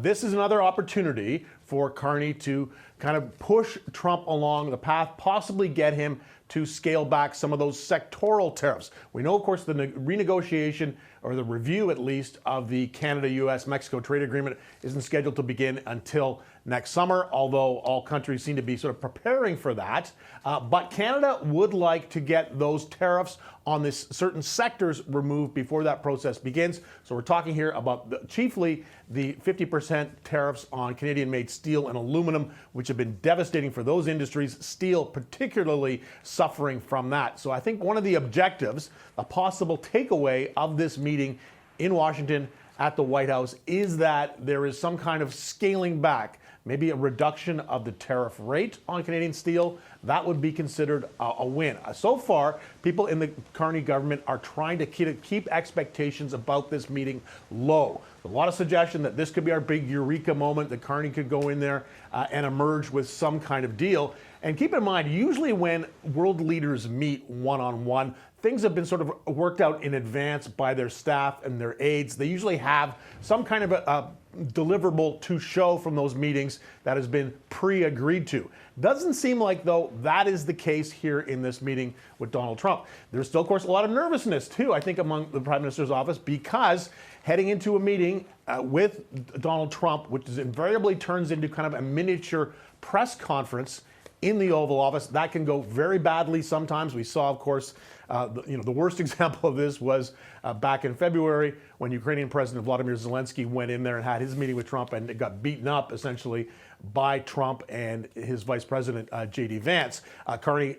But this is another opportunity for Carney to kind of push Trump along the path, possibly get him to scale back some of those sectoral tariffs. We know, of course, the renegotiation, or the review at least, of the Canada-US-Mexico trade agreement isn't scheduled to begin until next summer, although all countries seem to be sort of preparing for that. But Canada would like to get those tariffs on this certain sectors removed before that process begins. So we're talking here about chiefly the 50% tariffs on Canadian-made steel and aluminum, which have been devastating for those industries. Steel particularly suffering from that. So I think one of the objectives, a possible takeaway of this meeting in Washington at the White House, is that there is some kind of scaling back, maybe a reduction of the tariff rate on Canadian steel. That would be considered a win. So far, people in the Carney government are trying to keep expectations about this meeting low. A lot of suggestion that this could be our big eureka moment, that Carney could go in there and emerge with some kind of deal. And keep in mind, usually when world leaders meet one-on-one, things have been sort of worked out in advance by their staff and their aides. They usually have some kind of a deliverable to show from those meetings that has been pre-agreed to. Doesn't seem like, though, that is the case here in this meeting with Donald Trump. There's still, of course, a lot of nervousness, too, I think, among the Prime Minister's office, because heading into a meeting with Donald Trump, which invariably turns into kind of a miniature press conference in the Oval Office, that can go very badly sometimes. We saw, of course, the worst example of this was back in February when Ukrainian President Volodymyr Zelensky went in there and had his meeting with Trump, and it got beaten up essentially by Trump and his Vice President J.D. Vance. Carney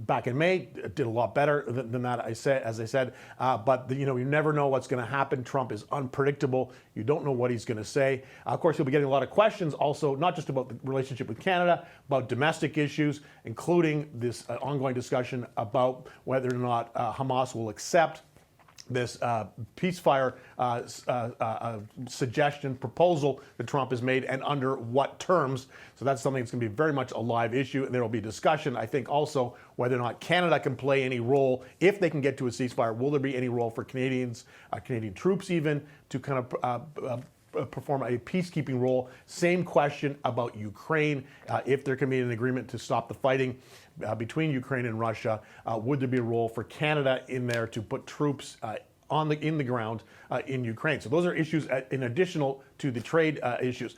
back in May did a lot better than that, as I said. But you never know what's going to happen. Trump is unpredictable. You don't know what he's going to say. Of course, you'll be getting a lot of questions also, not just about the relationship with Canada, about domestic issues, including this ongoing discussion about whether or not Hamas will accept this ceasefire suggestion, proposal that Trump has made, and under what terms. So that's something that's going to be very much a live issue, and there will be discussion, I think, also whether or not Canada can play any role if they can get to a ceasefire. Will there be any role for Canadians, Canadian troops even, to kind of perform a peacekeeping role? Same question about Ukraine. If there can be an agreement to stop the fighting between Ukraine and Russia, would there be a role for Canada in there to put troops in the ground in Ukraine? So those are issues in additional to the trade issues.